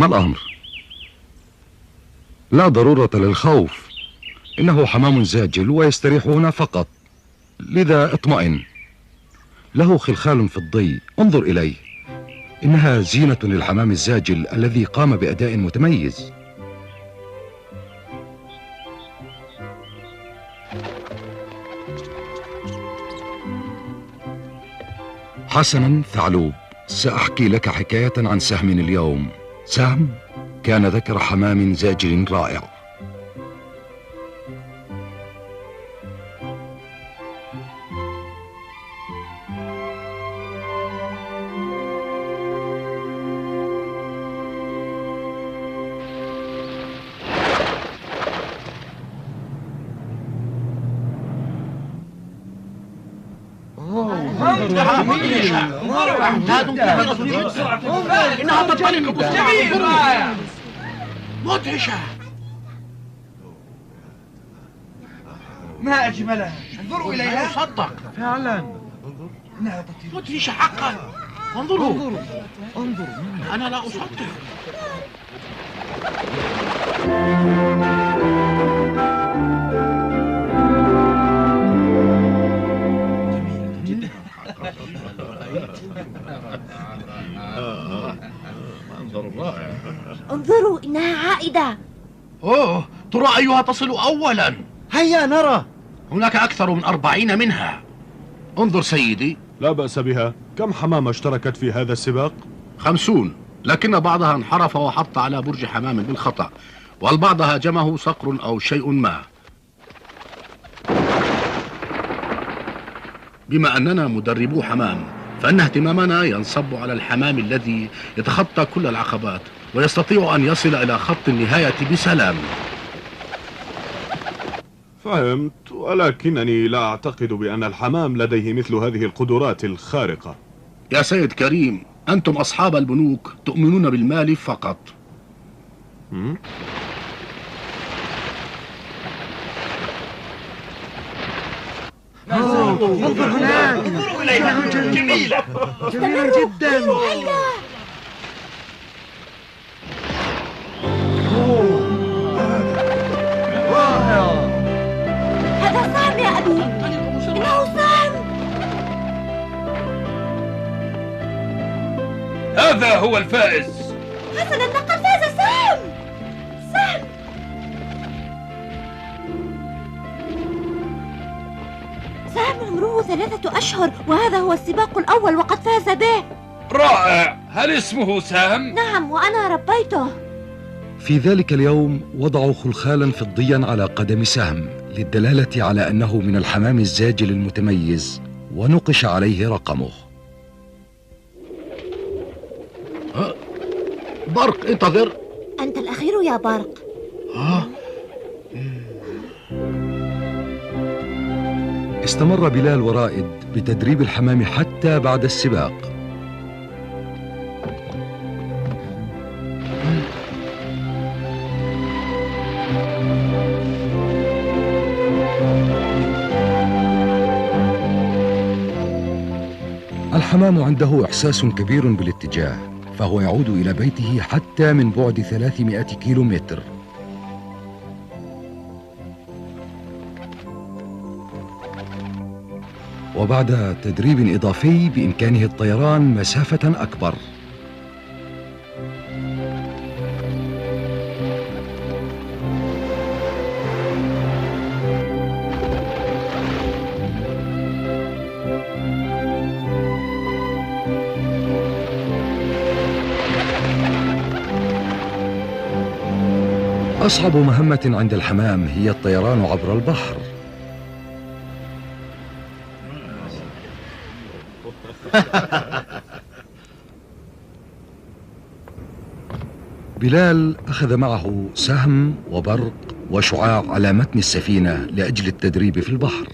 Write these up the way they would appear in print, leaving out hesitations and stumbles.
الأمر؟ لا ضرورة للخوف، إنه حمام زاجل ويستريح هنا فقط، لذا اطمئن. له خلخال فضي، انظر إليه، إنها زينة للحمام الزاجل الذي قام بأداء متميز. حسنا ثعلوب، سأحكي لك حكاية عن سهم اليوم. سهم كان ذكر حمام زاجل رائع. إنها تنطلق بسرعة مدهشة. ما أجملها، انظروا إليها. صدق فعلا إنها تطير، مدهشة حقا. انظروا أنا لا أصدق. منظر رائع. انظروا إنها عائدة. أوه، ترى أيها تصل أولا. هيا نرى. هناك أكثر من 40 منها. انظر سيدي. لا بأس بها. كم حمامة اشتركت في هذا السباق؟ 50، لكن بعضها انحرف وحط على برج حمام بالخطأ، والبعض هاجمه صقر أو شيء ما. بما أننا مدربو حمام، فإن اهتمامنا ينصب على الحمام الذي يتخطى كل العقبات ويستطيع أن يصل إلى خط النهاية بسلام. فهمت، ولكنني لا أعتقد بأن الحمام لديه مثل هذه القدرات الخارقة. يا سيد كريم، أنتم أصحاب البنوك تؤمنون بالمال فقط. انظر هناك، انظروا إليها، جميلة جميلة جدا. هذا سهم يا أبي، إنه سهم. هذا هو الفائز. حسنا، لقد فاز سهم. سهم عمره 3 أشهر، وهذا هو السباق الأول وقد فاز به. رائع. هل اسمه سام؟ نعم، وأنا ربيته. في ذلك اليوم وضعوا خلخالا فضيا على قدم سهم للدلالة على أنه من الحمام الزاجل المتميز، ونقش عليه رقمه. برق، انتظر. أنت الأخير يا برق. استمر بلال ورائد بتدريب الحمام حتى بعد السباق. الحمام عنده إحساس كبير بالاتجاه، فهو يعود إلى بيته حتى من بعد 300 كيلومتر. وبعد تدريب إضافي بإمكانه الطيران مسافة أكبر. أصعب مهمة عند الحمام هي الطيران عبر البحر. بلال أخذ معه سهم وبرق وشعاع على متن السفينة لأجل التدريب في البحر.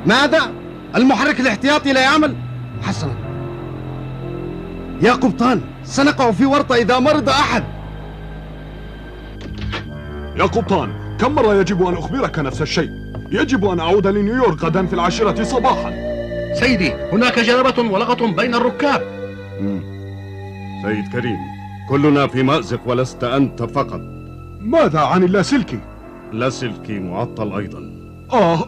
ماذا؟ المحرك الاحتياطي لا يعمل؟ حسنا. يا قبطان، سنقع في ورطة إذا مرض أحد. يا قبطان، كم مرة يجب أن أخبرك نفس الشيء؟ يجب أن أعود لنيويورك غدا في 10 صباحا. سيدي، هناك جلبة ولغط بين الركاب. سيد كريم، كلنا في مأزق ولست أنت فقط. ماذا عن اللاسلكي؟ لاسلكي معطل أيضا.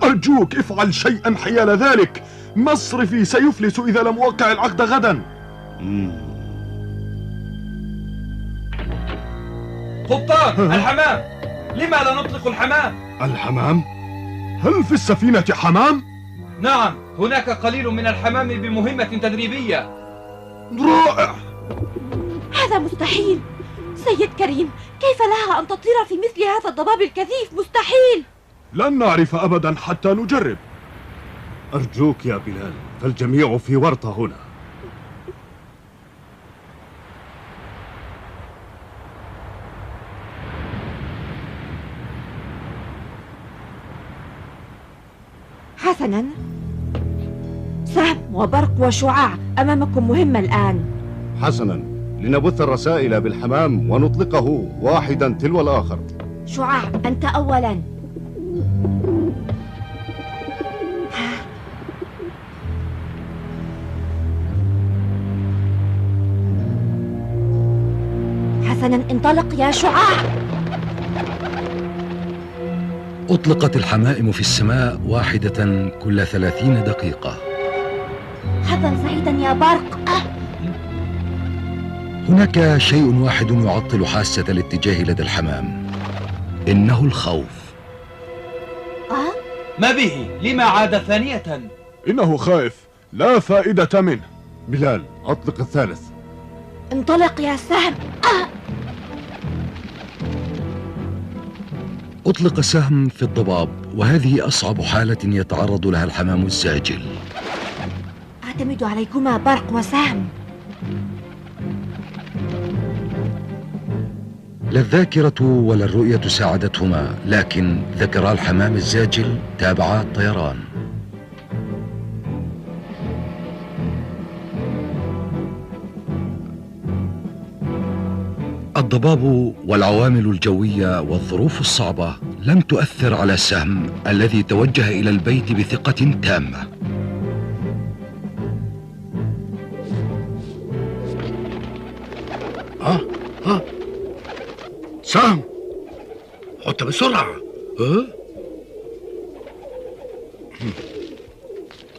أرجوك افعل شيئا حيال ذلك. مصرفي سيفلس إذا لم أوقع العقد غدا. قبطان، الحمام. لما لا نطلق الحمام؟ الحمام؟ هل في السفينة حمام؟ نعم، هناك قليل من الحمام بمهمة تدريبية. رائع. هذا مستحيل. سيد كريم، كيف لها أن تطير في مثل هذا الضباب الكثيف؟ مستحيل. لن نعرف أبدا حتى نجرب. أرجوك يا بلال، فالجميع في ورطة هنا. حسنا، سهم وبرق وشعاع أمامكم مهمة الآن. حسنا، لنبث الرسائل بالحمام ونطلقه واحدا تلو الآخر. شعاع، أنت أولا. حسنا، انطلق يا شعاع. أطلقت الحمائم في السماء واحدة كل 30 دقيقة. حظا سعيدا يا برق. هناك شيء واحد يعطل حاسة الاتجاه لدى الحمام، إنه الخوف. ما به؟ لما عاد ثانية؟ إنه خائف، لا فائدة منه. بلال، أطلق الثالث. انطلق يا سهم. أطلق سهم في الضباب، وهذه أصعب حالة يتعرض لها الحمام الزاجل. أعتمد عليكما برق وسهم. لا الذاكرة ولا الرؤية ساعدتهما، لكن ذكرى الحمام الزاجل تابعا الطيران. الضباب والعوامل الجوية والظروف الصعبة لم تؤثر على سهم الذي توجه إلى البيت بثقة تامة. سام، عدت بسرعة.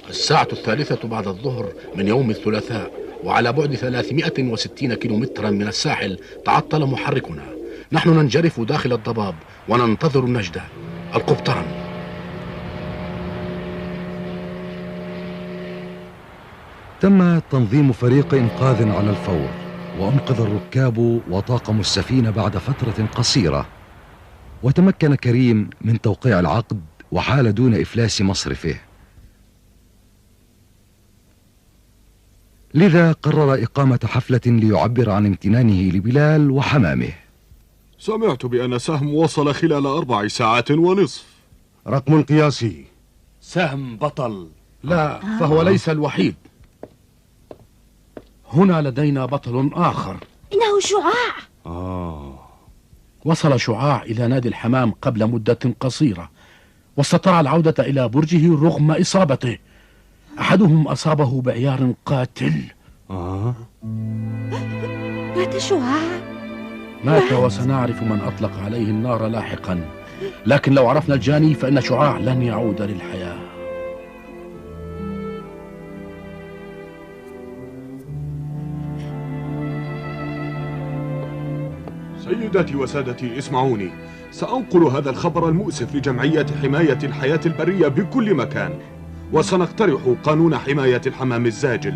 الساعة 3 بعد الظهر من يوم الثلاثاء، وعلى بعد 360 كيلومترا من الساحل تعطل محركنا. نحن ننجرف داخل الضباب وننتظر النجدة. القبطان. تم تنظيم فريق إنقاذ على الفور، وأنقذ الركاب وطاقم السفينة بعد فترة قصيرة، وتمكن كريم من توقيع العقد وحال دون إفلاس مصرفه. لذا قرر إقامة حفلة ليعبر عن امتنانه لبلال وحمامه. سمعت بأن سهم وصل خلال 4 ساعات ونصف. رقم قياسي. سهم بطل. لا، فهو ليس الوحيد. هنا لدينا بطل آخر. إنه شعاع. وصل شعاع إلى نادي الحمام قبل مدة قصيرة، واستطاع العودة إلى برجه رغم إصابته. أحدهم أصابه بعيار قاتل. مات شعاع. مات، وسنعرف من أطلق عليه النار لاحقا. لكن لو عرفنا الجاني فإن شعاع لن يعود للحياة. سيداتي وسادتي، اسمعوني. سأنقل هذا الخبر المؤسف لجمعية حماية الحياة البرية بكل مكان، وسنقترح قانون حماية الحمام الزاجل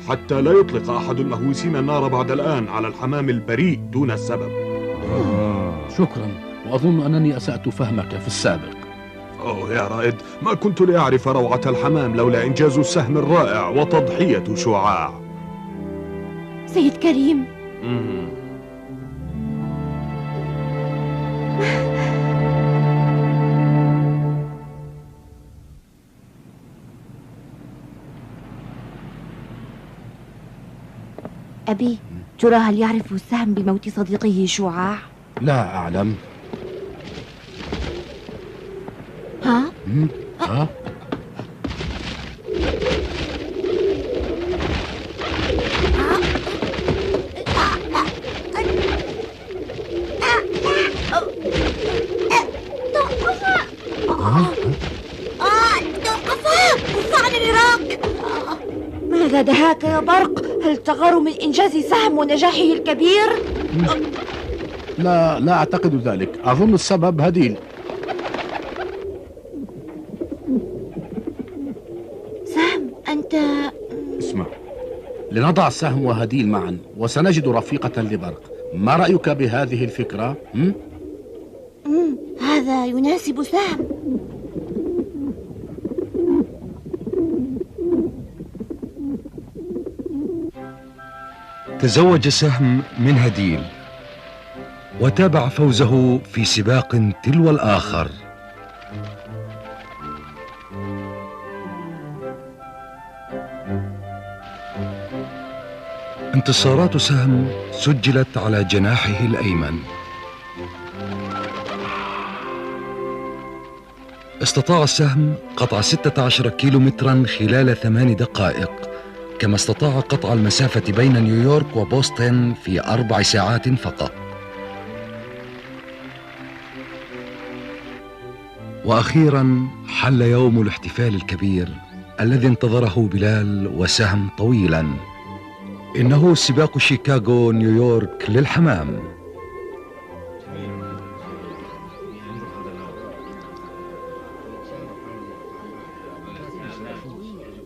حتى لا يطلق أحد المهووسين النار بعد الآن على الحمام البريء دون السبب. شكرا، وأظن أنني أسأت فهمك في السابق. يا رائد، ما كنت لأعرف روعة الحمام لولا إنجاز السهم الرائع وتضحية شعاع. سيد كريم، أبي، ترى هل يعرف سهم بموت صديقه شعاع؟ لا أعلم. ها؟ ها؟ ماذا دهاك يا برق؟ هل تغار من إنجاز سهم ونجاحه الكبير؟ لا أعتقد ذلك. أظن السبب هديل. سهم، أنت... اسمع، لنضع سهم وهديل معا وسنجد رفيقة لبرق. ما رأيك بهذه الفكرة؟ هذا يناسب سهم. تزوج سهم من هديل وتابع فوزه في سباق تلو الآخر. انتصارات سهم سجلت على جناحه الأيمن. استطاع السهم قطع 16 كيلومترا خلال 8 دقائق، كما استطاع قطع المسافة بين نيويورك وبوسطن في 4 ساعات فقط. وأخيرا حل يوم الاحتفال الكبير الذي انتظره بلال وسهم طويلا. إنه سباق شيكاغو نيويورك للحمام.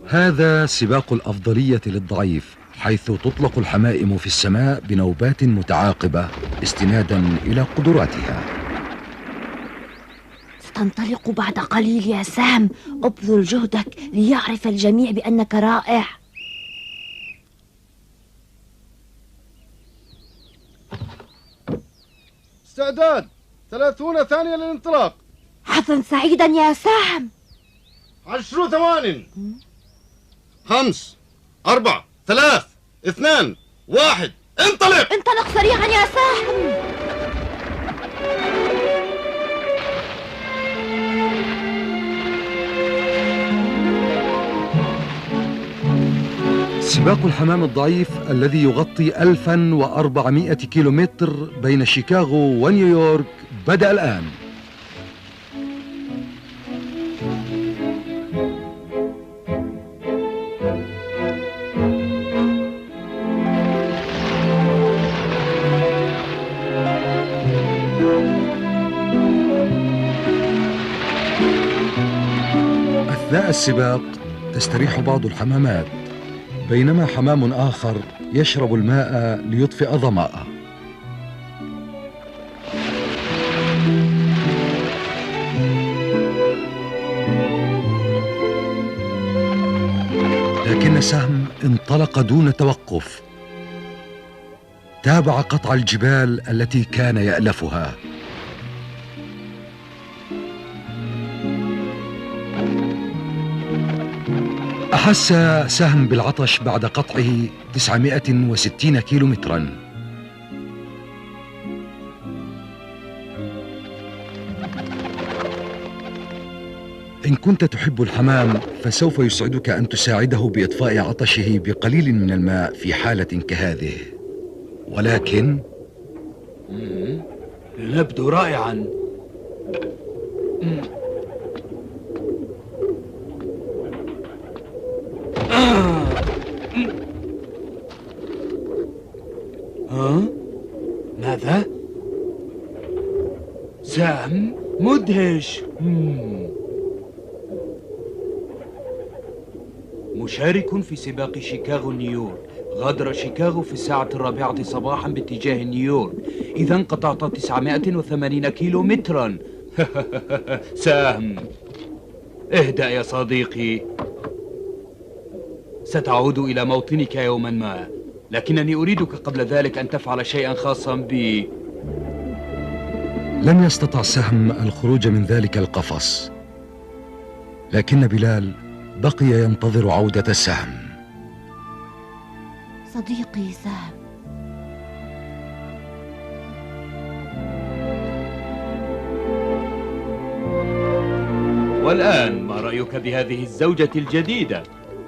هذا سباق الأفضلية للضعيف، حيث تطلق الحمائم في السماء بنوبات متعاقبة استنادا إلى قدراتها. ستنطلق بعد قليل يا سهم، ابذل جهدك ليعرف الجميع بأنك رائع. استعداد 30 ثانية للانطلاق. حظا سعيدا يا سهم. 10 ثوان. 5 4 3 2 1 انطلق. انطلق سريعا يا سهم. سباق الحمام الضعيف الذي يغطي 1400 كيلومتر بين شيكاغو ونيويورك بدأ الآن. أثناء السباق تستريح بعض الحمامات، بينما حمام آخر يشرب الماء ليطفئ ظمأه. لكن سهم انطلق دون توقف، تابع قطع الجبال التي كان يألفها. أحس سهم بالعطش بعد قطعه 960 كيلومترا. إن كنت تحب الحمام فسوف يسعدك أن تساعده بإطفاء عطشه بقليل من الماء في حالة كهذه، ولكن يبدو رائعا. ماذا؟ سهم مدهش. مشارك في سباق شيكاغو نيويورك. غادر شيكاغو في 4:04 صباحا باتجاه نيويورك، إذا قطعت 980 كيلومترا. سهم، اهدأ يا صديقي، ستعود إلى موطنك يوما ما، لكنني أريدك قبل ذلك أن تفعل شيئا خاصا بي. لم يستطع سهم الخروج من ذلك القفص، لكن بلال بقي ينتظر عودة السهم. صديقي سهم. والآن ما رأيك بهذه الزوجة الجديدة؟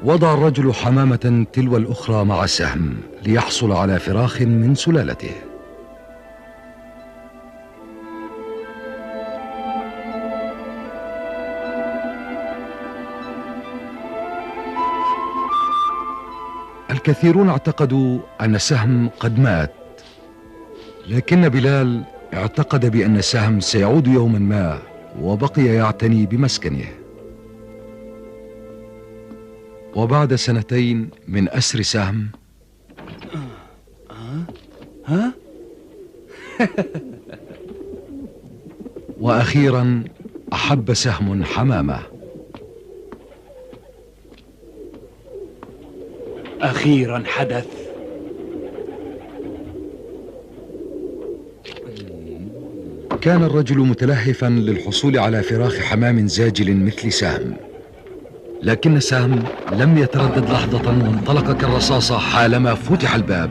وضع الرجل حمامة تلو الأخرى مع سهم ليحصل على فراخ من سلالته. الكثيرون اعتقدوا أن سهم قد مات، لكن بلال اعتقد بأن سهم سيعود يوما ما، وبقي يعتني بمسكنه. وبعد 2 من أسر سهم وأخيرا أحب سهم حمامة. أخيرا حدث. كان الرجل متلهفا للحصول على فراخ حمام زاجل مثل سهم، لكن سهم لم يتردد لحظة وانطلق كالرصاصة حالما فتح الباب.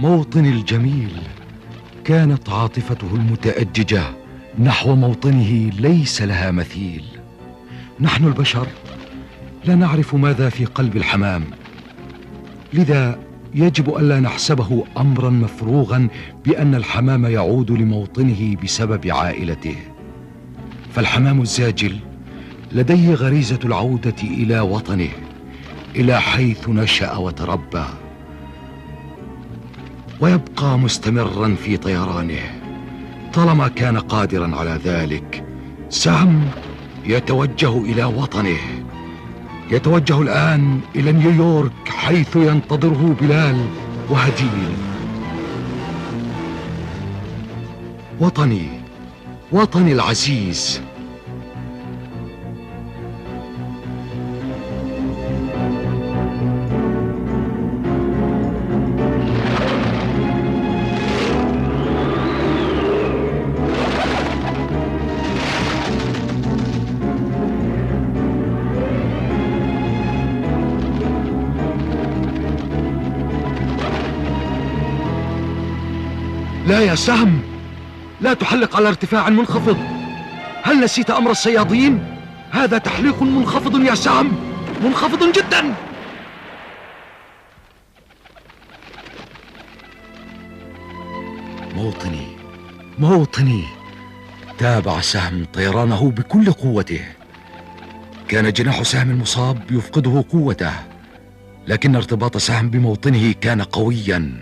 موطني الجميل، كانت عاطفته المتأججة نحو موطنه ليس لها مثيل. نحن البشر لا نعرف ماذا في قلب الحمام، لذا يجب ألا نحسبه أمرا مفروغا بأن الحمام يعود لموطنه بسبب عائلته. فالحمام الزاجل لديه غريزة العودة إلى وطنه، إلى حيث نشأ وتربى، ويبقى مستمرا في طيرانه طالما كان قادرا على ذلك. سهم يتوجه إلى وطنه، يتوجه الآن إلى نيويورك حيث ينتظره بلال وهديل. وطني العزيز. لا يا سهم، لا تحلق على ارتفاع منخفض. هل نسيت أمر الصيادين؟ هذا تحليق منخفض يا سهم، منخفض جدا. موطني. تابع سهم طيرانه بكل قوته. كان جناح سهم المصاب يفقده قوته، لكن ارتباط سهم بموطنه كان قويا.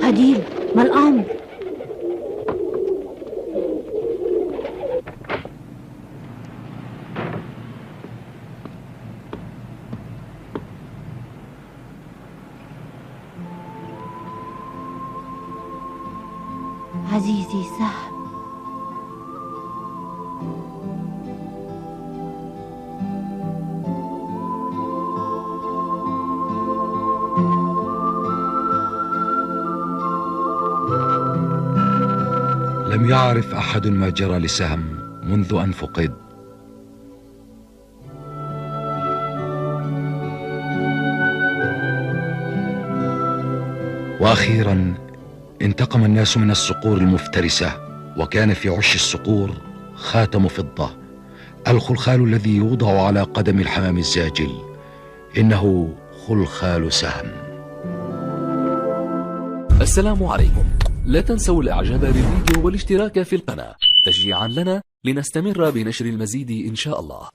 هديل، ما الأمر؟ عزيزي سهم، لم يعرف أحد ما جرى لسهم منذ أن فقد. وأخيرا انتقم الناس من الصقور المفترسة، وكان في عش الصقور خاتم فضة، الخلخال الذي يوضع على قدم الحمام الزاجل، إنه خلخال سهم. السلام عليكم. لا تنسوا الإعجاب بالفيديو والاشتراك في القناة تشجيعا لنا لنستمر بنشر المزيد إن شاء الله.